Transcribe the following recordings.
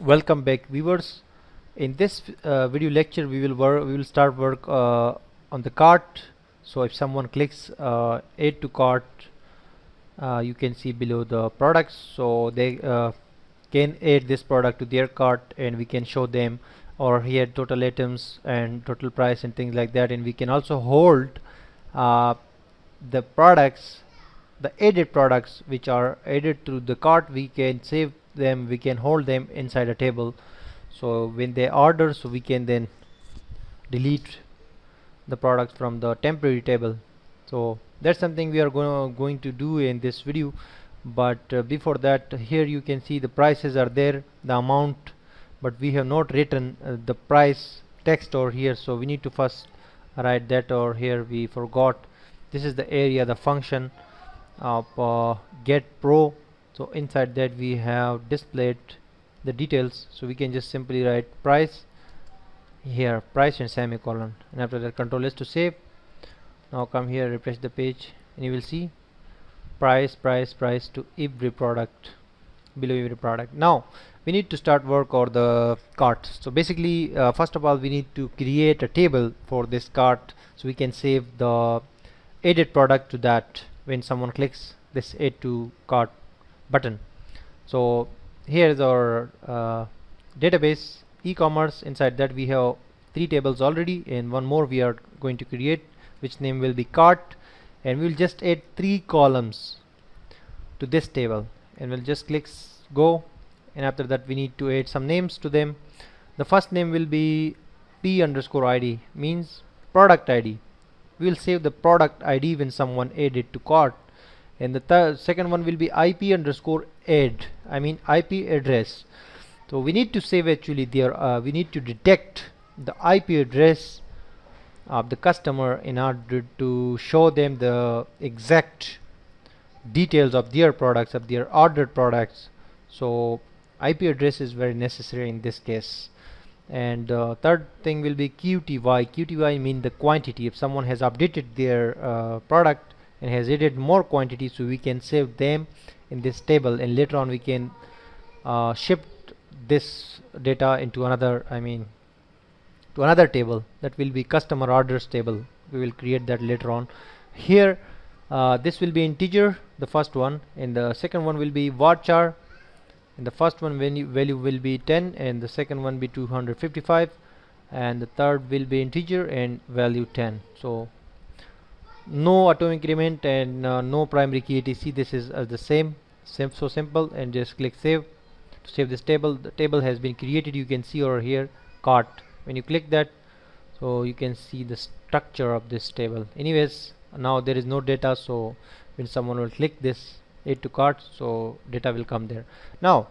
Welcome back, viewers. In this video lecture, we will start work on the cart. So if someone clicks add to cart, you can see below the products. So they can add this product to their cart, and we can show them, or here total items and total price and things like that. And we can also hold uh, the products, the added products which are added to the cart. We can save them, we can hold them inside a table. So when they order, so we can then delete the products from the temporary table. So that's something we are going to do in this video. But before that, here you can see the prices are there, the amount, but we have not written the price text over here. So we need to first write that over here. We forgot. This is the area, the function of get pro. So inside that we have displayed the details, so we can just simply write price here, price and semicolon, and after that Control S to save. Now come here, refresh the page, and you will see price to every product, below every product. Now we need to start work on the cart. So basically first of all we need to create a table for this cart, so we can save the added product to that when someone clicks this add to cart button. So here is our database e-commerce. Inside that we have 3 tables already, and one more we are going to create, which name will be cart, and we will just add 3 columns to this table, and we'll just click go. And after that we need to add some names to them. The first name will be p_id, means product ID. We will save the product ID when someone add it to cart. And the second one will be IP_add, I mean IP address. So we need to save actually there, we need to detect the IP address of the customer in order to show them the exact details of their products, of their ordered products. So IP address is very necessary in this case. And third thing will be QTY mean the quantity. If someone has updated their product and has added more quantity, so we can save them in this table, and later on we can shift this data into another, to another table, that will be customer orders table. We will create that later on. Here this will be integer, the first one, and the second one will be varchar, and the first one value will be 10, and the second one be 255, and the third will be integer and value 10. So no auto increment and no primary key etc. This is the same, so simple. And just click save to save this table. The table has been created. You can see over here cart. When you click that, so you can see the structure of this table. Anyways, now there is no data, so when someone will click this add to cart, so data will come there. Now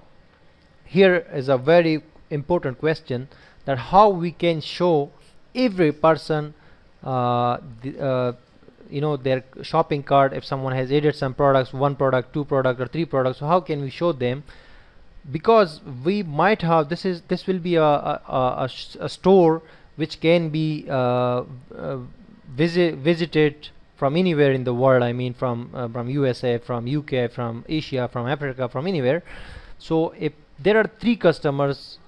here is a very important question, that how we can show every person their shopping cart. If someone has added some products, 1 product, 2 product, or 3 products, so how can we show them? Because we might have, this will be a store which can be visited from anywhere in the world. I mean from USA, from UK, from Asia, from Africa, from anywhere. So if there are 3 customers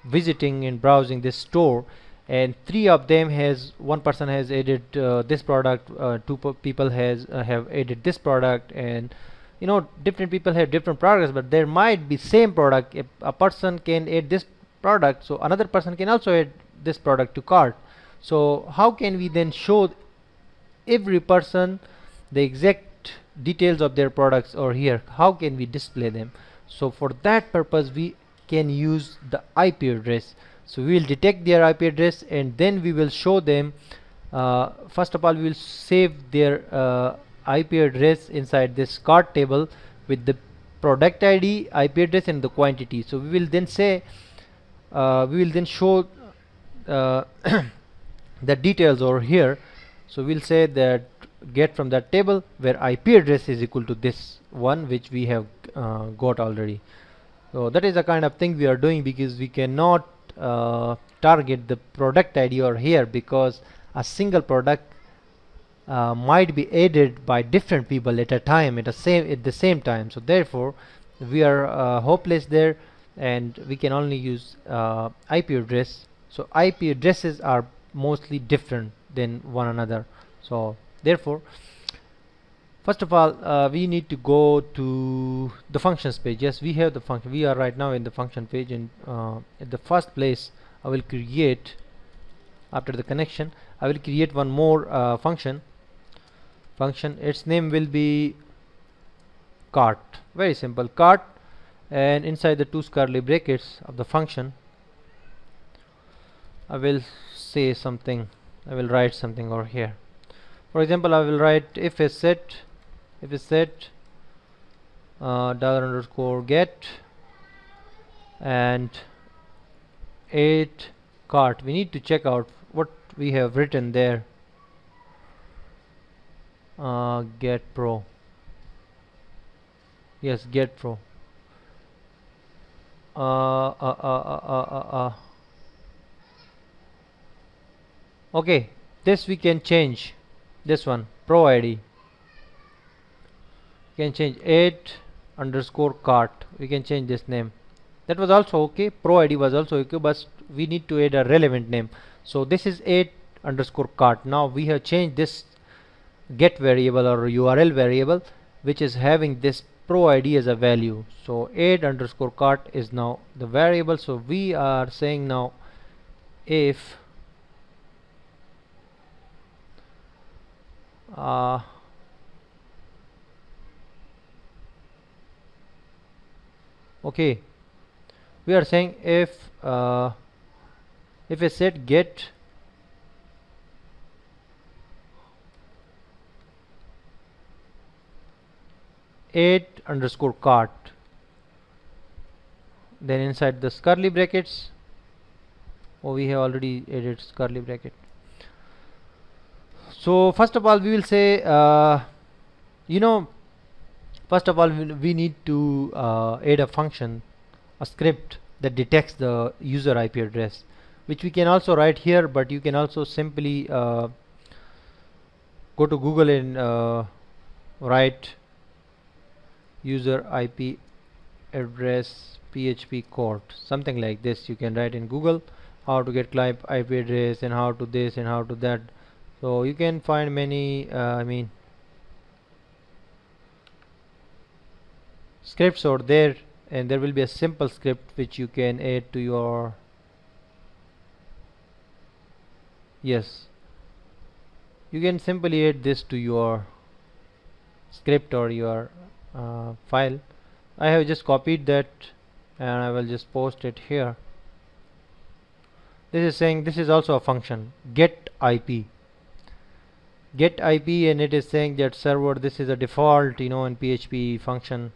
visiting and browsing this store, and 3 of them one person has added this product, 2 people have added this product, and different people have different products, but there might be same product. If a person can add this product, so another person can also add this product to cart. So how can we then show every person the exact details of their products over here? How can we display them? So for that purpose we can use the IP address. So we will detect their IP address, and then we will show them, first of all we will save their IP address inside this cart table with the product ID, IP address, and the quantity. So we will then say, we will then show the details over here. So we'll say that get from that table where IP address is equal to this one which we have got already. So that is the kind of thing we are doing, because we cannot target the product ID over here, because a single product might be added by different people at a time, at the same time. So therefore we are hopeless there. and we can only use IP address. So IP addresses are mostly different than one another. So therefore, first of all, we need to go to the functions page. Yes, we have the function. We are right now in the function page, and at the first place I will create, after the connection, I will create one more function. Its name will be cart. Very simple, cart. And inside the two curly brackets of the function, I will say something. I will write something over here. For example, I will write if is set dollar underscore get and 8 cart. We need to check out what we have written there. Get pro. Yes, get pro. Okay, this we can change. This one, pro ID. We can change 8 underscore cart. We can change this name. That was also okay. Pro ID was also okay, but we need to add a relevant name. So this is 8 underscore cart. Now we have changed this get variable or URL variable, which is having this pro ID as a value. So 8 underscore cart is now the variable. So we are saying now if okay, we are saying if I set get eight underscore cart, then inside the curly brackets, we have already added curly bracket. So first of all, we will say first of all we need to add a function, a script that detects the user IP address, which we can also write here, but you can also simply go to Google and write user IP address PHP code, something like this. You can write in Google how to get client IP address and how to this and how to that. So you can find many scripts out there, and there will be a simple script which you can add to your you can simply add this to your script or your file. I have just copied that and I will just post it here. This is saying this is also a function, get IP, and it is saying that server, this is a default in PHP function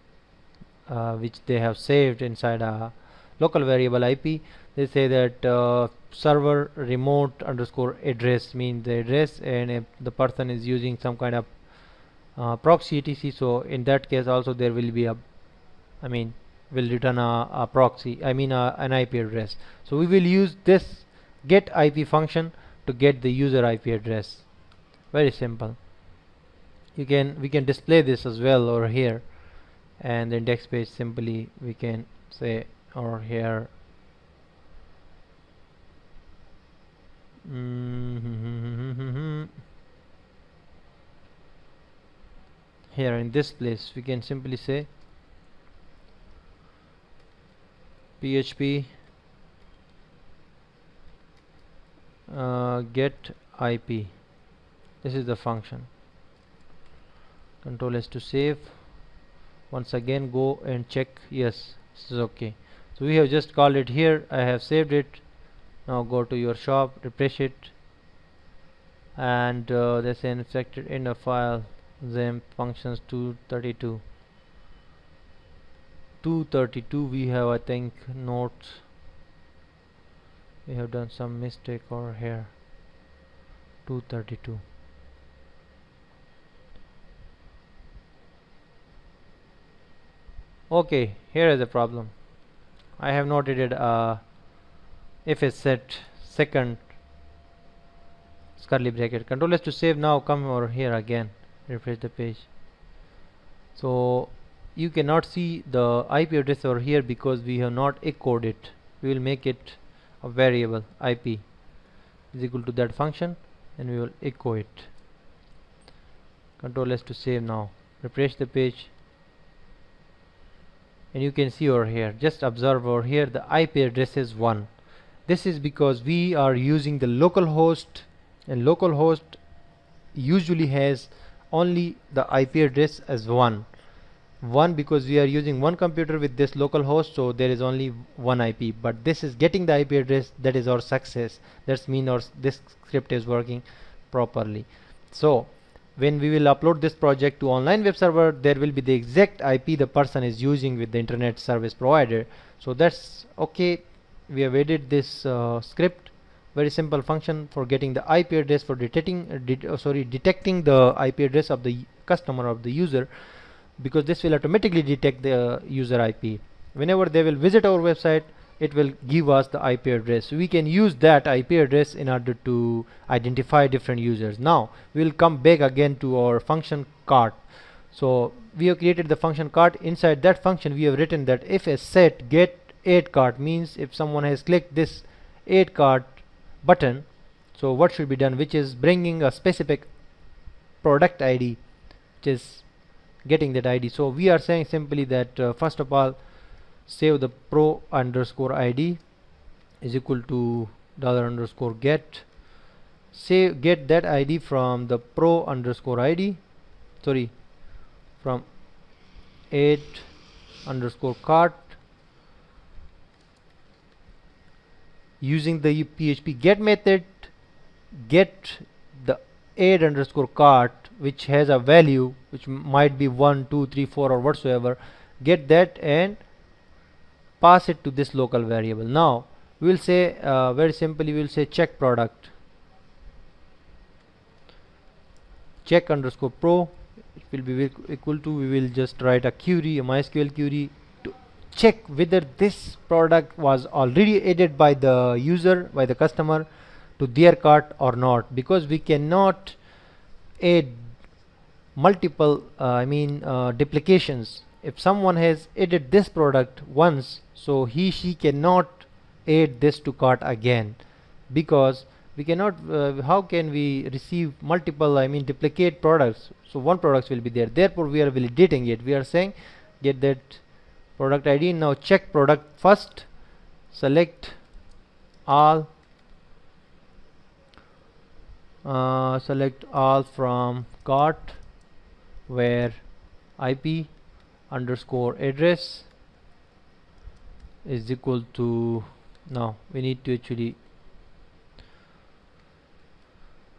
which they have saved inside a local variable IP. They say that server remote underscore address means the address, and if the person is using some kind of proxy etc, so in that case also there will be a will return a proxy, an IP address. So we will use this get IP function to get the user IP address. Very simple. We can display this as well over here, and the index page simply we can say over here here in this place we can simply say PHP get IP. This is the function. Control S to save. Once again go and check, yes, this is okay. So we have just called it here. I have saved it. Now go to your shop, refresh it, and there's an infected in a file XAMPP functions 232 we have, I think, notes. We have done some mistake over here. 232. Okay, here is the problem. I have noted it if it's set second curly bracket. Control S to save. Now come over here again, refresh the page. So you cannot see the IP address over here because we have not echoed it. We will make it a variable. IP is equal to that function, and we will echo it. Control S to save. Now refresh the page, and you can see over here, just observe over here, the IP address is 1. This is because we are using the local host, and local host usually has only the IP address as 1 because we are using one computer with this local host, so there is only one IP. But this is getting the IP address. That is our success. That's mean our this script is working properly. So when we will upload this project to online web server, there will be the exact IP the person is using with the internet service provider. So that's okay. We have added this script, very simple function for getting the IP address, for detecting the IP address of the customer, of the user, because this will automatically detect the user IP. Whenever they will visit our website, it will give us the IP address. We can use that IP address in order to identify different users. Now we will come back again to our function cart. So we have created the function cart. Inside that function we have written that if a set get add cart, means if someone has clicked this add cart button, so what should be done, which is bringing a specific product ID, which is getting that ID. So we are saying simply that first of all, save the pro underscore ID is equal to $_get. Get that ID from the pro underscore ID, from add underscore cart. Using the PHP get method, get the add underscore cart, which has a value which might be 1, 2, 3, 4 or whatsoever. Get that and pass it to this local variable. Now we will say very simply, we will say check product, check underscore pro. It will be equal to, we will just write a query, a MySQL query, to check whether this product was already added by the user, by the customer, to their cart or not, because we cannot add multiple duplications. If someone has added this product once, so she cannot add this to cart again, because we cannot how can we receive multiple duplicate products? So one product will be there, therefore we are validating it. We are saying get that product ID. Now check product first, select all, from cart, where IP underscore address is equal to, now we need to actually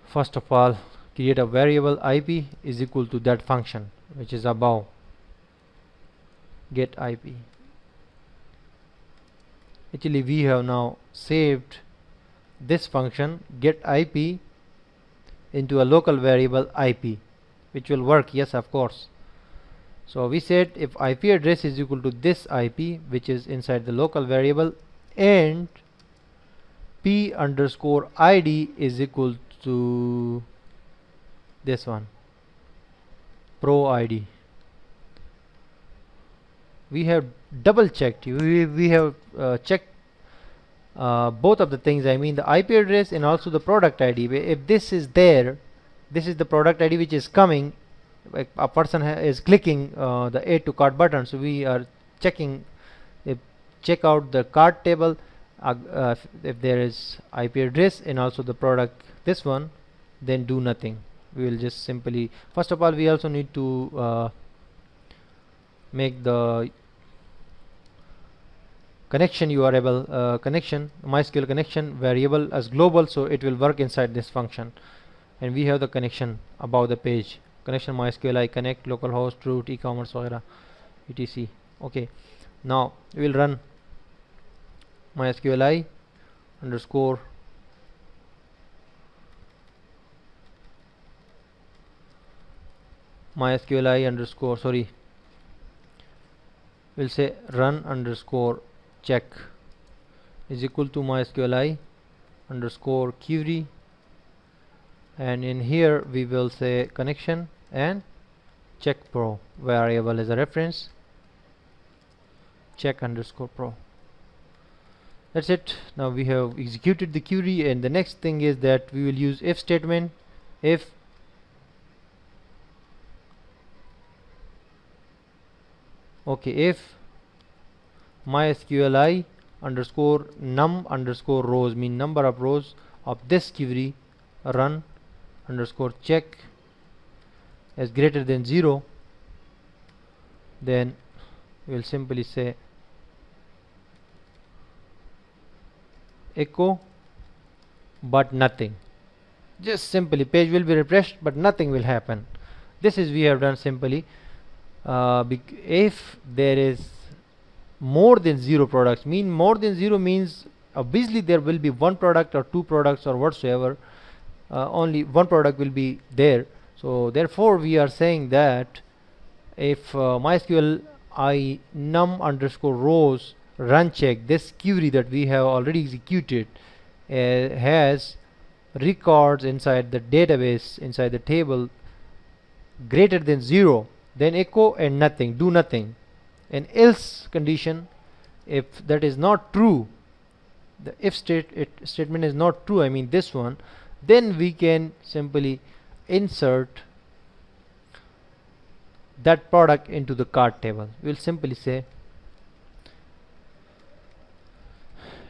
first of all create a variable. IP is equal to that function which is above, get IP. Actually we have now saved this function get IP into a local variable IP, which will work, yes, of course. So we said if IP address is equal to this IP, which is inside the local variable, and P underscore ID is equal to this one, pro ID. We have double checked, we have checked both of the things, the IP address and also the product ID. If this is there, this is the product ID which is coming, like a person is clicking the add to cart button, so we are checking, check out the cart table, if there is IP address and also the product, this one, then do nothing. We will just simply, first of all we also need to make the connection URL connection MySQL connection variable as global, so it will work inside this function. And we have the connection above the page, connection MySQL connect localhost root e-commerce वगैरह etc. Okay, now we will run MySQL underscore we'll say run underscore check is equal to MySQL underscore query, and in here we will say connection and check pro variable as a reference, check underscore pro. That's it. Now we have executed the query, and the next thing is that we will use if statement. If MySQL underscore num underscore rows, mean number of rows of this query, run underscore check as greater than 0, then we will simply say echo but nothing. Just simply page will be refreshed but nothing will happen. This is we have done simply. If there is more than 0 products, mean more than 0 means obviously there will be one product or two products or whatsoever, only one product will be there. So therefore we are saying that if MySQL num underscore rows run check, this query that we have already executed has records inside the database, inside the table greater than 0, then echo and nothing, do nothing. An else condition, if that is not true, the if statement is not true, I mean this one, then we can simply insert that product into the cart table. We'll simply say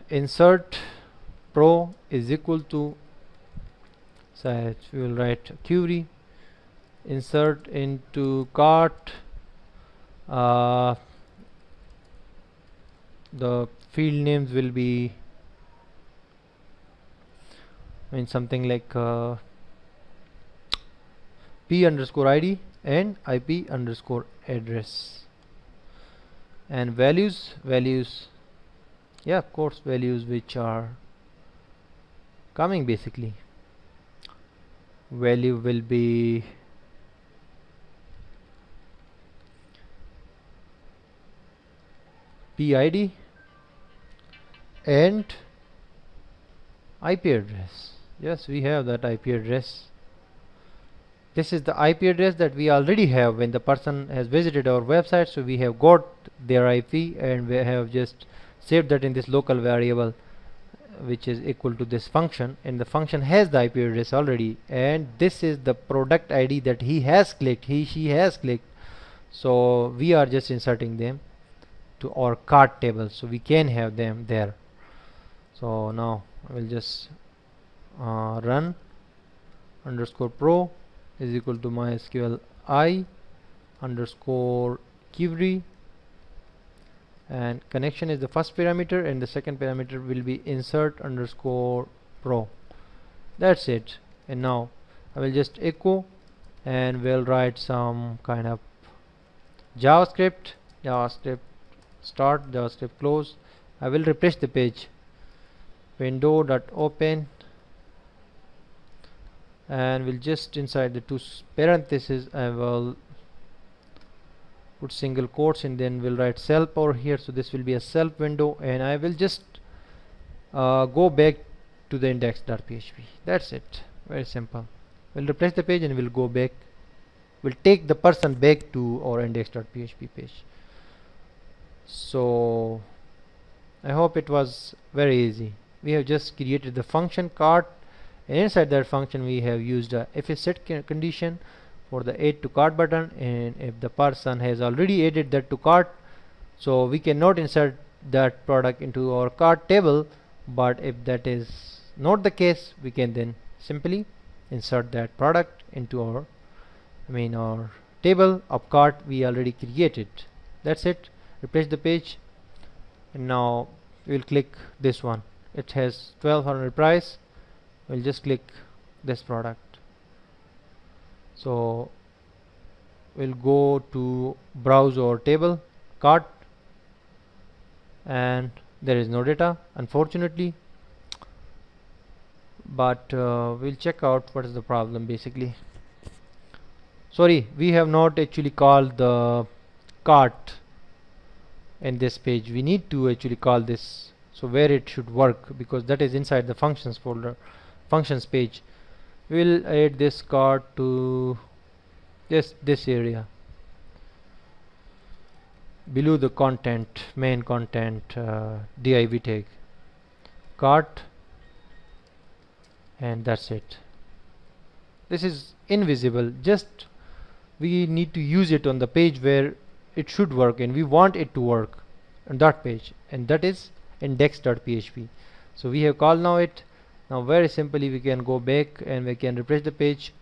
insert pro is equal to, so we will write query insert into cart. The field names will be something like p underscore id and ip underscore address, and values, yeah, of course, values which are coming. Basically value will be PID and IP address. Yes, we have that IP address. This is the IP address that we already have when the person has visited our website, so we have got their IP and we have just saved that in this local variable which is equal to this function, and the function has the IP address already, and this is the product ID that she has clicked, so we are just inserting them to our cart table so we can have them there. So now I will just run underscore pro is equal to MySQL underscore query, and connection is the first parameter and the second parameter will be insert underscore pro. That's it. And now I will just echo and we'll write some kind of JavaScript start, JavaScript close. I will refresh the page, window.open, and we'll just inside the two parentheses I will put single quotes, and then we'll write self over here, so this will be a self window, and I will just go back to the index.php. That's it, very simple. We'll refresh the page and we'll go back, we'll take the person back to our index.php page. So I hope it was very easy. We have just created the function cart, and inside that function we have used a if is set condition for the add to cart button, and if the person has already added that to cart, so we cannot insert that product into our cart table, but if that is not the case, we can then simply insert that product into our our table of cart we already created. That's it. Refresh the page, and now we'll click this one. It has 1200 price. We'll just click this product. So we'll go to browse our table cart, and there is no data unfortunately, but we'll check out what is the problem. Basically, sorry, we have not actually called the cart in this page. We need to actually call this, so where it should work, because that is inside the functions folder, functions page. We'll add this cart to this area. below the content, main content, div tag, cart, and that's it. This is invisible, just we need to use it on the page where it should work and we want it to work on that page, and that is index.php. so we have called now it. Now very simply we can go back and we can refresh the page,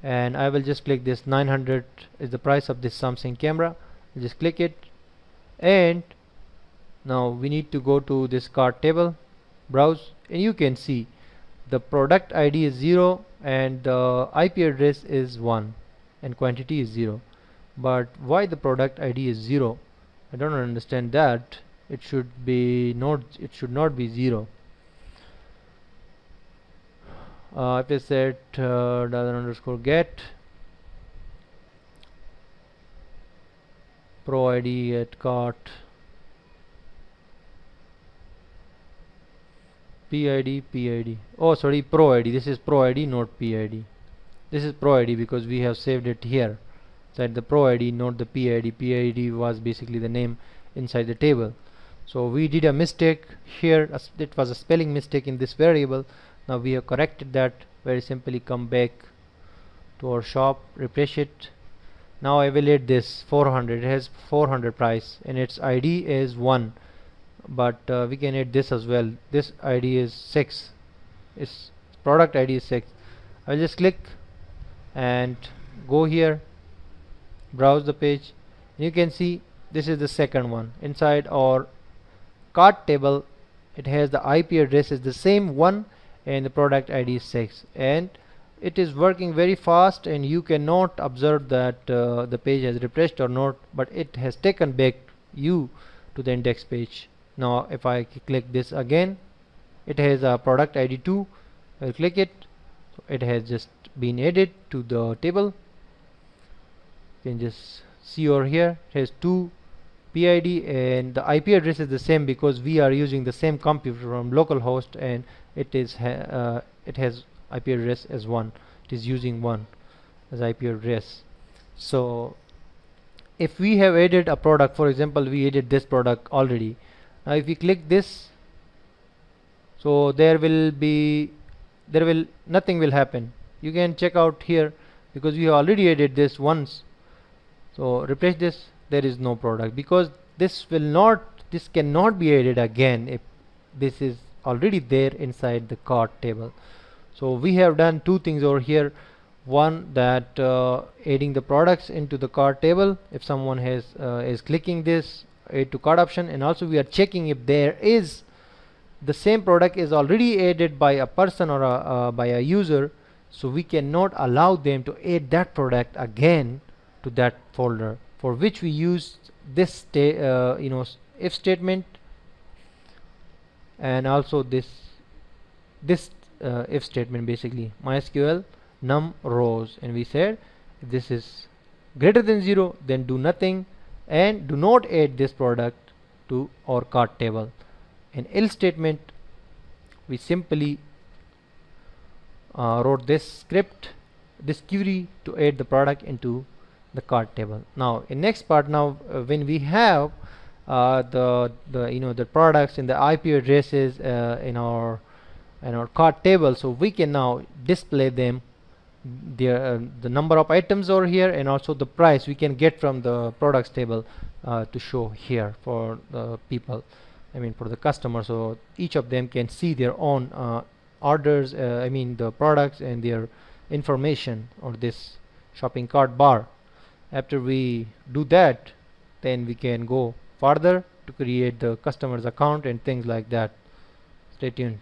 and I will just click this 900 is the price of this Samsung camera. Just click it, and now we need to go to this cart table, browse, and you can see the product ID is 0 and the IP address is 1 and quantity is 0. But why the product ID is 0? I don't understand that. It should not be 0. If I set $_get pro ID at cart PID, oh sorry, pro ID. This is pro ID, not PID. This is pro ID because we have saved it here inside the pro ID, not the PID. PID was basically the name inside the table. So we did a mistake here. It was a spelling mistake in this variable. Now we have corrected that. Very simply come back to our shop, refresh it. Now I will add this 400. It has 400 price and its ID is 1, but we can add this as well. This ID is 6. Its product ID is 6. I'll just click and go here, browse the page, and you can see this is the second one inside our cart table. It has the IP address is the same one and the product ID is 6, and it is working very fast, and you cannot observe that the page has refreshed or not, but it has taken back you to the index page. Now if I click this again, it has a product ID 2. I'll click it, so it has just been added to the table. You can just see over here it has 2 PID, and the IP address is the same because we are using the same computer from localhost, and it has IP address as 1. It is using 1 as IP address. So if we have added a product, for example we added this product already. Now if we click this, so nothing will happen. You can check out here because we have already added this once. So refresh this, there is no product because this cannot be added again if this is already there inside the cart table. So we have done two things over here. One, that adding the products into the cart table if someone is clicking this add to cart option, and also we are checking if there is the same product is already added by a person or by a user, so we cannot allow them to add that product again to that folder, for which we use this if statement, and also this if statement, basically MySQL num rows, and we said if this is greater than 0 then do nothing and do not add this product to our cart table. In else statement we simply wrote this script, this query to add the product into the cart table. Now in next part, now when we have the products and the IP addresses in our cart table, so we can now display them, the number of items over here, and also the price we can get from the products table to show here for the people, I mean for the customer, so each of them can see their own orders, I mean the products and their information on this shopping cart bar. After we do that, then we can go further to create the customer's account and things like that. Stay tuned.